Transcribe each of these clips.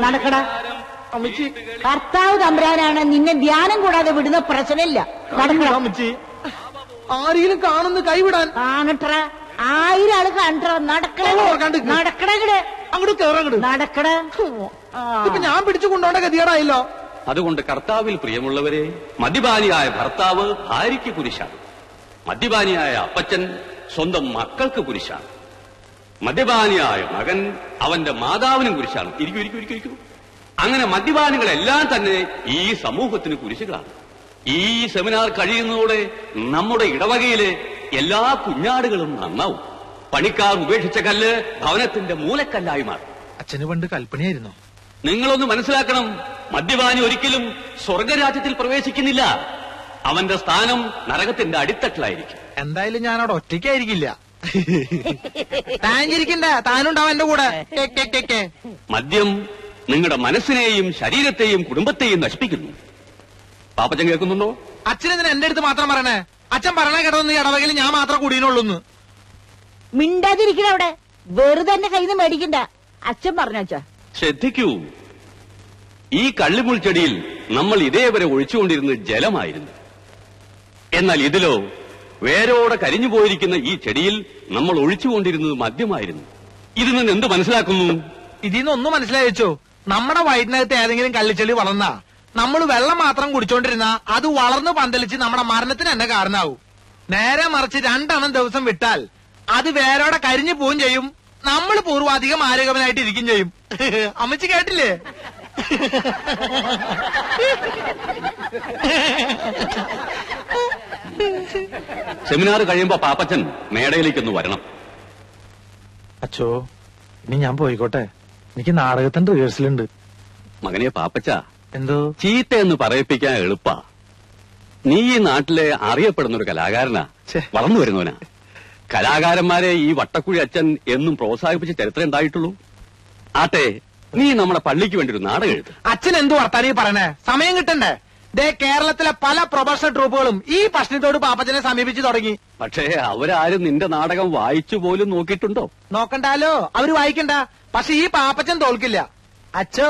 നടക്കടാ. കർത്താവ് തമ്പുരാനാണ് നിന്നെ ധ്യാനം കൂടാതെ വിടുന്ന പ്രശ്നമില്ല. അമ്മച്ചി ആരെങ്കിലും കാണുന്നു കൈവിടാൻ. കാണട്ട 1000 ആള് കണ്ടോ. നടക്കട അങ്ങോട്ട് കേറങ്ങട് നടക്കട. ഇപ്പൊ ഞാൻ പിടിച്ചു കൊണ്ടോണ്ട ഗതികേടായല്ലോ. അതുകൊണ്ട് കർത്താവിൽ പ്രിയമുള്ളവരെ, മദ്യപാനിയായ ഭർത്താവ് ഭാര്യയ്ക്ക് കുരിശാണ്. മദ്യപാനിയായ അപ്പച്ചൻ സ്വന്തം മക്കൾക്ക് കുരിശാണ്. മദ്യപാനിയായ മകൻ അവന്റെ മാതാവിനും കുരിശാണ്. ഇരിക്കൂ. അങ്ങനെ മദ്യപാനികളെല്ലാം തന്നെ ഈ സമൂഹത്തിന് കുരിശുകളാണ്. ഈ സെമിനാർ കഴിയുന്നതോടെ നമ്മുടെ ഇടവകയിലെ എല്ലാ കുഞ്ഞാടുകളും നന്നാവും. പണിക്കാർ ഉപേക്ഷിച്ച കല്ല് ഭവനത്തിന്റെ മൂലക്കല്ലായി മാറും. അച്ഛന് പണ്ട് കൽപ്പനയായിരുന്നു. നിങ്ങളൊന്ന് മനസ്സിലാക്കണം, മദ്യപാനി ഒരിക്കലും സ്വർഗരാജ്യത്തിൽ പ്രവേശിക്കുന്നില്ല. അവന്റെ സ്ഥാനം നരകത്തിന്റെ അടിത്തട്ടിലായിരിക്കും. എന്തായാലും ഞാൻ അവിടെ ഒറ്റയ്ക്കായിരിക്കില്ല. താനിരിക്കണ്ട, താനുണ്ടാവും എന്റെ കൂടെ. മദ്യം നിങ്ങളുടെ മനസ്സിനെയും ശരീരത്തെയും കുടുംബത്തെയും നശിപ്പിക്കുന്നു. പാപ്പച്ചൻ കേൾക്കുന്നുണ്ടോ? അച്ഛനെന്തിനാ എന്റെ അടുത്ത് മാത്രം പറയണേ? അച്ഛൻ പറഞ്ഞ കേട്ടതൊന്നും ഈ ഇടവകയിൽ ഞാൻ മാത്രം കൂടിയുള്ളൂന്ന്. മിണ്ടാതിരിക്കണ അവിടെ. വെറുതെ എന്റെ കയ്യിൽ നിന്ന് മേടിക്കണ്ട. അച്ഛൻ പറഞ്ഞാ ശ്രദ്ധിക്കൂ. ഈ കള്ളിമുൾച്ചെടിയിൽ നമ്മൾ ഇതേവരെ ഒഴിച്ചുകൊണ്ടിരുന്നത് ജലമായിരുന്നു. എന്നാൽ ഇതിലോ വേരോടെ കരിഞ്ഞു പോയിരിക്കുന്ന ഈ ചെടിയിൽ നമ്മൾ ഒഴിച്ചുകൊണ്ടിരുന്നത് മദ്യമായിരുന്നു. ഇതിൽ നിന്ന് എന്ത് മനസ്സിലാക്കുന്നു? ഇതിന്ന് ഒന്നും മനസ്സിലായി വെച്ചോ. നമ്മുടെ വയറ്റിനകത്ത് ഏതെങ്കിലും കള്ളിച്ചെടി വളർന്നാ നമ്മൾ വെള്ളം മാത്രം കുടിച്ചോണ്ടിരുന്ന അത് വളർന്നു പന്തലിച്ച് നമ്മുടെ മരണത്തിന് തന്നെ കാരണമാവും. നേരെ മറിച്ച് 2 എണ്ണം ദിവസം വിട്ടാൽ അത് വേരോടെ കരിഞ്ഞു പോവുകയും ചെയ്യും. നമ്മൾ പൂർവാധികം ആരോഗ്യവനായിട്ട് ഇരിക്കും ചെയ്യും. അമ്മച്ചി കേട്ടില്ലേ? സെമിനാർ കഴിയുമ്പോ പാപ്പച്ചൻ മേടയിലേക്കൊന്ന് വരണം. അച്ഛോ, ഇനി ഞാൻ പോയിക്കോട്ടെ. എനിക്ക് നാടകത്തിന്റെ റിഹേഴ്സലുണ്ട്. മകനെ പാപ്പച്ച, എന്തോ ചീത്തയെന്ന് പറയിപ്പിക്കാൻ എളുപ്പാ. നീ ഈ നാട്ടിലെ അറിയപ്പെടുന്ന ഒരു കലാകാരനാ, വളർന്നു വരുന്നവനാ. കലാകാരന്മാരെ ഈ വട്ടക്കുഴി അച്ഛൻ എന്നും പ്രോത്സാഹിപ്പിച്ച ചരിത്രം ഉണ്ടായിട്ടുള്ളൂ. ആട്ടെ, നീ നമ്മുടെ പള്ളിക്ക് വേണ്ടി ഒരു നാടകം എഴുതു. അച്ഛൻ എന്തു വർത്താനീ പറയണേ? സമയം കിട്ടണ്ടേ? കേരളത്തിലെ പല പ്രൊഫഷണൽ ട്രൂപ്പുകളും ഈ പ്രശ്നത്തോട് പാപ്പച്ചനെ സമീപിച്ചു തുടങ്ങി. പക്ഷേ അവരാരും നിന്റെ നാടകം വായിച്ചു പോലും നോക്കിയിട്ടുണ്ടോ? നോക്കണ്ടാലോ, അവര് വായിക്കണ്ട. പക്ഷെ ഈ പാപ്പച്ചൻ തോൽക്കില്ല. അച്ഛോ,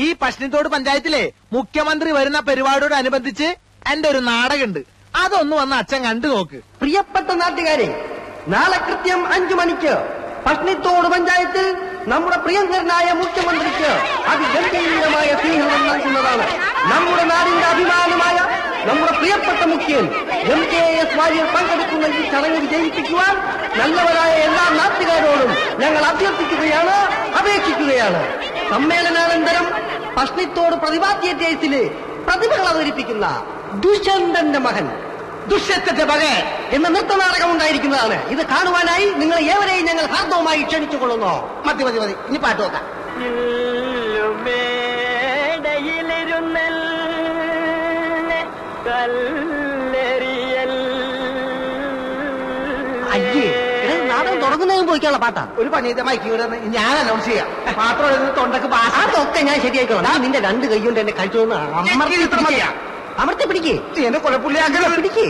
ഈ പശ്ചിമത്തോട് പഞ്ചായത്തിലെ മുഖ്യമന്ത്രി വരുന്ന പരിപാടിയോടനുബന്ധിച്ച് എന്റെ ഒരു നാടകമുണ്ട്. അതൊന്ന് വന്ന് അച്ഛൻ കണ്ടു നോക്ക്. പ്രിയപ്പെട്ട നാട്ടുകാരെ, നാളെ കൃത്യം 5 മണിക്ക് പശ്ചിമത്തോട് പഞ്ചായത്തിൽ നമ്മുടെ പ്രിയങ്കരനായ മുഖ്യമന്ത്രിക്ക് അതിഗംഭീരമായ സ്വീകരണം നൽകുന്നതാണ്. നമ്മുടെ നാടിന്റെ അഭിമാനമായ നമ്മുടെ പ്രിയപ്പെട്ട മുഖ്യൻ MKS വാര്യർ പങ്കെടുക്കുന്ന ഈ ചടങ്ങ് വിജയിപ്പിക്കുവാൻ നല്ലവരായ എല്ലാ നാട്ടുകാരോടും ഞങ്ങൾ അഭ്യർത്ഥിക്കുകയാണ്, അപേക്ഷിക്കുകയാണ്. സമ്മേളനാനന്തരം പശ്ചിമത്തോട് പ്രതിഭാ തിയേറ്റേഴ്സിലെ പ്രതിഭകൾ അവതരിപ്പിക്കുന്ന ദുഷ്യന്തന്റെ മകൻ ദുഷ്യത്തിന്റെ മകൻ എന്ന നൃത്തനാടകം ഉണ്ടായിരിക്കുന്നതാണ്. ഇത് കാണുവാനായി നിങ്ങൾ ഏവരെയും ഞങ്ങൾ ഹാർദവുമായി ക്ഷണിച്ചുകൊള്ളുന്നു. മതി, ഇനി പാട്ട് നോക്കാം. അയ്യേ, നാടകം തുടങ്ങുന്നതിന് പോയിക്കാനുള്ള പാട്ടാ. ഒരു പണി മൈക്കിവിടെ ഞാൻ അനൗൺസ് ചെയ്യാം. മാത്രം തൊണ്ടക്ക് അതൊക്കെ ഞാൻ ശരിയായിക്കോളാം. നിന്റെ 2 കൈ കൊണ്ട് എന്നെ കഴിച്ചോന്ന് അമർത്തി പിടിക്കേ. എന്നെ കുഴപ്പമില്ല, പിടിക്കേ.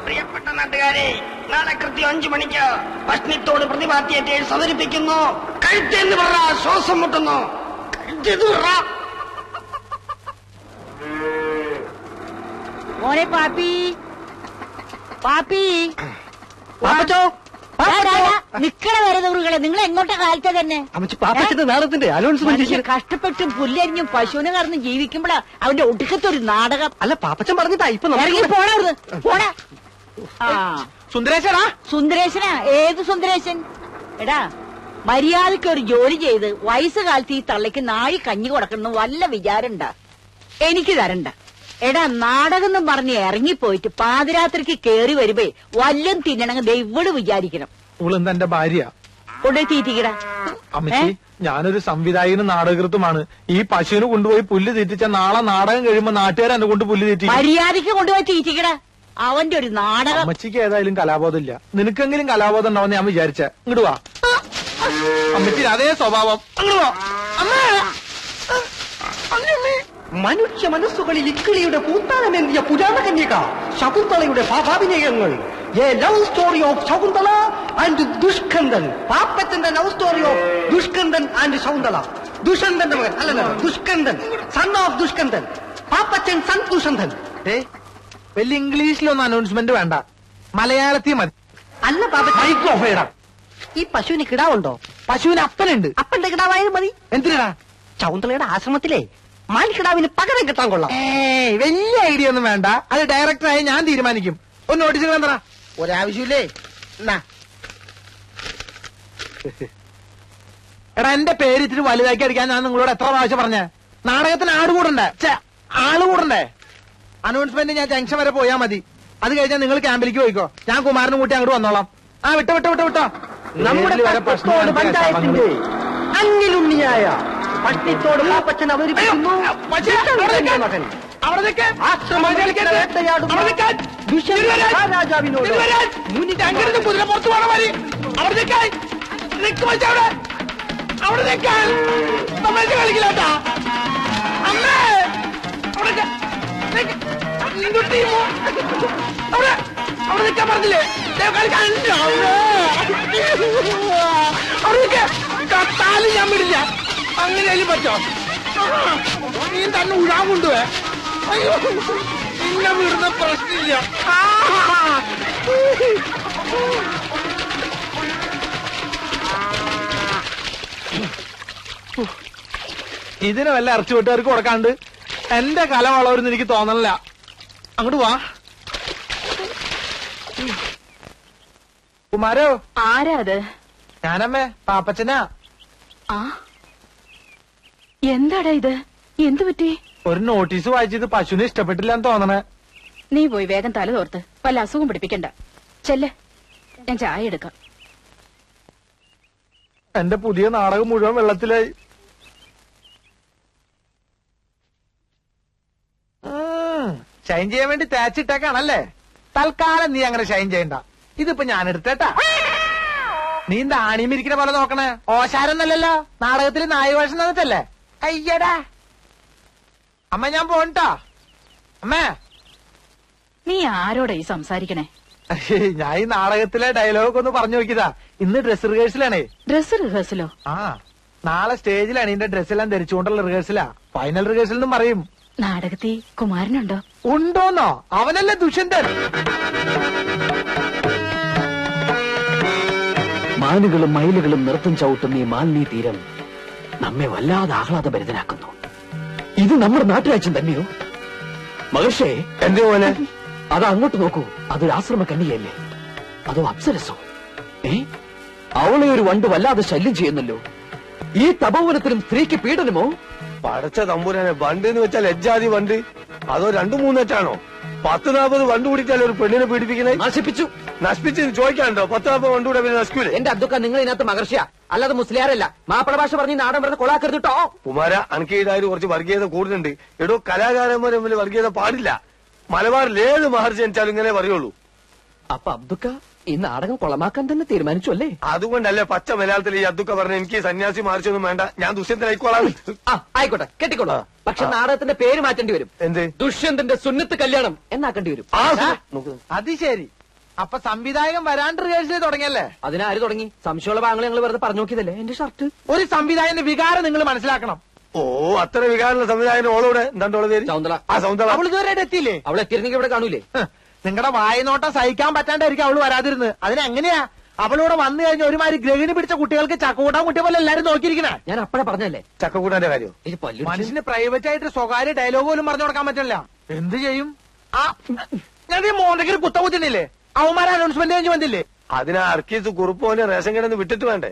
പ്രിയപ്പെട്ട നാട്ടുകാരെ, നാളെ കൃത്യം 5 മണിക്ക് പശ്ചിമത്തോട് പ്രതിഭാ തിയേറ്റേഴ്സ് അവതരിപ്പിക്കുന്നു. കഴുത്തെന്ന് പറ, ശ്വാസം മുട്ടുന്നു. മോനെ പാപ്പി, നിക്കണ വരുന്നവരുകളെ, നിങ്ങൾ എങ്ങോട്ടാ കാലത്തെ തന്നെ? നാടകത്തിന്റെ അനൗൺസ്മെന്റ്. കഷ്ടപ്പെട്ടും പുല്ലരിഞ്ഞും പശുവിനെ കറന്ന് ജീവിക്കുമ്പോഴാ അവന്റെ ഒടുക്കത്തൊരു നാടകം. അല്ല, പാപ്പച്ചൻ പറഞ്ഞിട്ടാ ഇപ്പൊ ഇറങ്ങി പോണാ. സുന്ദരേശനാ? ഏത് സുന്ദരേശൻ? എടാ, മര്യാദയ്ക്ക് ഒരു ജോലി ചെയ്ത് വയസ്സുകാലത്ത് ഈ തള്ളയ്ക്ക് നാഴി കഞ്ഞി കൊടുക്കണം വല്ല വിചാരണ്ട. എനിക്ക് തരണ്ട. എടാ, നാടകം എന്നും പറഞ്ഞ് ഇറങ്ങിപ്പോയിട്ട് പാതിരാത്രിക്ക് കേറി വരുമ്പേ വല്ലം തിന്നണമെങ്കിൽ ദൈവട് വിചാരിക്കണം. ഇവളെന്താ എന്റെ ഭാര്യ? കൊണ്ടുപോയി തീറ്റിക്കടാ. അമ്മച്ചി, ഞാനൊരു സംവിധായകനും നാടകൃത്തുമാണ്. ഈ പശുവിന് കൊണ്ടുപോയി പുല്ല് തീറ്റിച്ച നാളെ നാടകം കഴിയുമ്പോ നാട്ടുകാർ എന്നെ കൊണ്ട് പുല്ല് തീറ്റി. മര്യാദയ്ക്ക് കൊണ്ടുപോയി തീറ്റിക്കടാ. അവന്റെ ഒരു നാടകം. അമ്മച്ചിക്ക് ഏതായാലും കലാബോധമില്ല. നിനക്കെങ്കിലും കലാബോധം ഉണ്ടാവുന്ന ഞാൻ വിചാരിച്ച. ഇങ്ങോട്ട് വാ അമ്മച്ചി, അതേ സ്വഭാവം. അങ്ങോട്ട് വാ. മനുഷ്യ മനസ്സുകളിൽ ഇക്കിളിയുടെ പൂത്താനമേന്തിയ പുരാണ കന്യക ശകുന്തളയുടെ ഭാവാഭിനയങ്ങൾ a love story of Shakuntala and Dushkandan. പാപ്പച്ചന്റെ love story of Dushkandan and Shakuntala. ദുഷ്യന്തന്റെ മകൻ അല്ലല്ല, Dushkandan, son of Dushkandan. Pappachan son Dushyanthan. വലിയ ഇംഗ്ലീഷിലൊന്നും അനൗൺസ്മെന്റ് വേണ്ട, മലയാളത്തിൽ മതി. അല്ല പാപ്പച്ചൻ, മൈക്ക് ഓഫ് ചെയ്യടാ. ഈ പശുവിന് കിടാവുണ്ടോ? പശുവിന് അപ്പനുണ്ട്. അപ്പന്റെ കിടാവായാലും മതി. എന്തിനാ? ശകുന്തളയുടെ ആശ്രമത്തിലെ മാൻകിടാവിന് പകരം കിട്ടാൻ കൊള്ളാം. വലിയ ഐഡിയ ഒന്നും വേണ്ട, അത് ഡയറക്ടറായി ഞാൻ തീരുമാനിക്കും. ഒന്ന് നോട്ടീസ് എന്താ? ഒരാവശ്യമില്ലേ? എടാ, എന്റെ പേര് ഇത്തിരി വലുതാക്കി അടിക്കാൻ ഞാൻ നിങ്ങളോട് എത്ര പ്രാവശ്യം പറഞ്ഞേ? നാടകത്തിന് ആട് കൂടണ്ടേ? ആള് കൂടണ്ടേ? അനൗൺസ്മെന്റ് ഞാൻ ജംഗ്ഷൻ വരെ പോയാ മതി. അത് കഴിഞ്ഞാൽ നിങ്ങൾ ക്യാമ്പിലേക്ക് പോയിക്കോ, ഞാൻ കുമാരനും കൂട്ടി അങ്ങോട്ട് വന്നോളാം. വിട്ടോ. നമ്മുടെ പട്ടത്തോട് പഞ്ചായത്തിന്റെ അന്നിലുണ്ണിയായ പട്ടിത്തോട് പാപ്പച്ചൻ അവതരിപ്പിക്കുന്നു മകൻ രാജാവിനോട് കുതിര പുറത്തു പോണ മാതിരി അവിടെ നിൽക്കാൻ കളിക്കില്ലാട്ടാ. അമ്മേ, അവിടെ നിൽക്കാൻ പറഞ്ഞില്ലേ? അവിടെ കത്താലും ഞാൻ വിടില്ല. അങ്ങനെയാലും പറ്റോ? നീ തന്നെ ഉഴാൻ കൊണ്ടുപോയെ. അയ്യോ, നിന്നെ വിടുന്ന പ്രശ്നമില്ല. ഇതിന് വല്ല ഇറച്ചി വെട്ടുകാർക്ക് കൊടുക്കാണ്ട് എന്റെ കല വളവരുന്ന് എനിക്ക് തോന്നണില്ല. അങ്ങോട്ട് വാ. കുമാരോ. ആരാ അത്? ഞാനമ്മേ, പാപ്പച്ചനാ. എന്താടാ ഇത്? എന്തു പറ്റി? ഒരു നോട്ടീസ് വായിച്ചത് പശുവിനെ ഇഷ്ടപ്പെട്ടില്ലെന്ന് തോന്നണേ. നീ പോയി വേഗം തല തോർത്ത് വല്ല അസുഖം പിടിപ്പിക്കണ്ട. ചെല്ല്, ഞാൻ ചായ എടുക്കാം. എന്റെ പുതിയ നാടകം മുഴുവൻ വെള്ളത്തിലായി. ഷൈൻ ചെയ്യാൻ വേണ്ടി തേച്ചിട്ടേക്കാണല്ലേ? തൽക്കാലം നീ അങ്ങനെ ഷൈൻ ചെയ്യണ്ട. ഇതിപ്പോ ഞാൻ എടുത്തേട്ടാ. നീ എന്താ ആണിമിരിക്കുന്ന പോലെ നോക്കണേ? ഓശാരൊന്നല്ലല്ലോ, നാടകത്തിൽ നായവേഷം തന്നിട്ടല്ലേ? അയ്യടാ അമ്മ, ഞാൻ പോണ്ടാ. അമ്മേ, നീ ആരോടാ ഈ സംസാരിക്കണേ? ഞാൻ ഈ നാടകത്തിലെ ഡയലോഗ് ഒന്ന് പറഞ്ഞു നോക്കിയതാ. ഇന്ന് ഡ്രസ് റിഹേഴ്സലാണേ. ഡ്രസ് റിഹേഴ്സലോ? നാളെ സ്റ്റേജിലാണ് ഇതിന്റെ ഡ്രസ്സെല്ലാം ധരിച്ചുകൊണ്ടുള്ള റിഹേഴ്സലാ. ഫൈനൽ റിഹേഴ്സൽ എന്നും പറയും. നാടകത്തിൽ കുമാരനുണ്ടോ? ഉണ്ടോന്നോ? അവനല്ലേ ദുഷ്യന്തൻ. മാനുകളും മയിലുകളും നൃത്തം ചവിട്ടുന്ന ഈ മാലിന്യ തീരം നമ്മെ വല്ലാതെ ആഹ്ലാദഭരിതനാക്കുന്നു. ഇത് നമ്മുടെ നാട്ടുരാജ്യം തന്നെയോ? മഹർഷേ, എന്തേ പോലെ? അത് അങ്ങോട്ട് നോക്കൂ. അതൊരു ആശ്രമ കന്യകയല്ലേ? അതോ അപ്സരസോ? അവളെ ഒരു വണ്ട് വല്ലാതെ ശല്യം ചെയ്യുന്നല്ലോ. ഈ തപോവനത്തിലും സ്ത്രീക്ക് പീഡനമോ? പടച്ച തമ്പുരാനെ, വണ്ട് എന്ന് വെച്ചാൽ ലജ്ജാതി വണ്ട്. അതോ 2-3 10-40 വണ്ട് കൂടിയിട്ടല്ലേ ഒരു പെണ്ണിനെ പീഡിപ്പിക്കണേ? നശിപ്പിച്ച് ചോദിക്കാനുണ്ടോ? 10-40 വണ്ട് കൂടെ പിന്നെ നശിക്കൂലേ? എന്റെ അബ്ദുക്ക, നിങ്ങൾ ഇതിനകത്ത് മഹർഷിയ അല്ലാതെ മുസ്ലിയാരല്ല. മാപ്പിള ഭാഷ പറഞ്ഞ് നാടൻ പറഞ്ഞ് കൊളാക്കരുതിട്ടോ. കുമാര, അനക്കീടായാലും കുറച്ച് വർഗീയത കൂടുതലുണ്ട്. എടോ, കലാകാരന്മാർ തമ്മിൽ വർഗീയത പാടില്ല. മലബാറിൽ ഏത് മഹർജി ജനിച്ചാലും ഇങ്ങനെ പറയുള്ളൂ. അപ്പൊ അബ്ദുക്ക ഈ നാടകം കൊളമാക്കാൻ തന്നെ തീരുമാനിച്ചു അല്ലേ? അതുകൊണ്ടല്ലേ പച്ച മലയാളത്തിൽ ഈ അബ്ദുക്ക പറഞ്ഞ എനിക്ക് സന്യാസി മഹർജിയൊന്നും വേണ്ട, ഞാൻ ദുഷ്യന്തനായിക്കോളാം. ആയിക്കോട്ടെ, കെട്ടിക്കോളൂ. പക്ഷെ നാടകത്തിന്റെ പേര് മാറ്റേണ്ടി വരും. എന്ത്? ദുഷ്യന്തന്റെ സുന്നത്ത് കല്യാണം എന്നാക്കേണ്ടി വരും. അത് ശരി. അപ്പൊ സംവിധായകൻ വരാണ്ട് റിഹേഴ്സൽ തുടങ്ങിയല്ലേ? അതിനാര് തുടങ്ങി? സംശയമുള്ള ഭാഗങ്ങൾ ഞങ്ങൾ വെറുതെ പറഞ്ഞു നോക്കിയതല്ലേ. എന്റെ ഷർട്ട്. ഒരു സംവിധായകന്റെ വികാരം നിങ്ങൾ മനസ്സിലാക്കണം. ഓ, അത്ര വികാരമുള്ള സംവിധായകൻ ഓളോടെ എന്താണ്ടോളെ പേര്? സൗന്ദല. സൗന്ദല. അവൾ ഇതുവരെ എത്തിയില്ലേ? അവൾ എത്തിയിരുന്നെങ്കിൽ ഇവിടെ കാണൂലേ? നിങ്ങളുടെ വായനോട്ടം സഹിക്കാൻ പറ്റാണ്ടായിരിക്കും അവള് വരാതിരുന്നത്. അതിനെങ്ങനെയാ അവളിവിടെ വന്നു കഴിഞ്ഞ ഒരുമാതിരി ഗ്രഹിണി പിടിച്ച കുട്ടികൾക്ക് ചക്കൂട്ടാൻ കുട്ടിയെ പോലെ എല്ലാരും നോക്കിയിരിക്കണേ. ഞാൻ അപ്പഴേ പറഞ്ഞല്ലേ ചക്കക്കൂട്ടാന്റെ കാര്യം. മനുഷ്യന് പ്രൈവറ്റ് ആയിട്ട് സ്വകാര്യ ഡയലോഗ് പോലും പറഞ്ഞു കൊടുക്കാൻ പറ്റില്ല. എന്ത് ചെയ്യും? ഞാൻ ഈ മോണ്ടയ്ക്ക് കുത്ത കുത്തിണ്ടില്ലേ? അവന്മാരെ അനൗൺസ്മെന്റ് കഴിഞ്ഞ് വന്നില്ലേ? അതിനാ അർക്കീസ് കുറുപ്പോനെ റേഷൻ കടന്ന് വിട്ടിട്ട് വേണ്ടേ?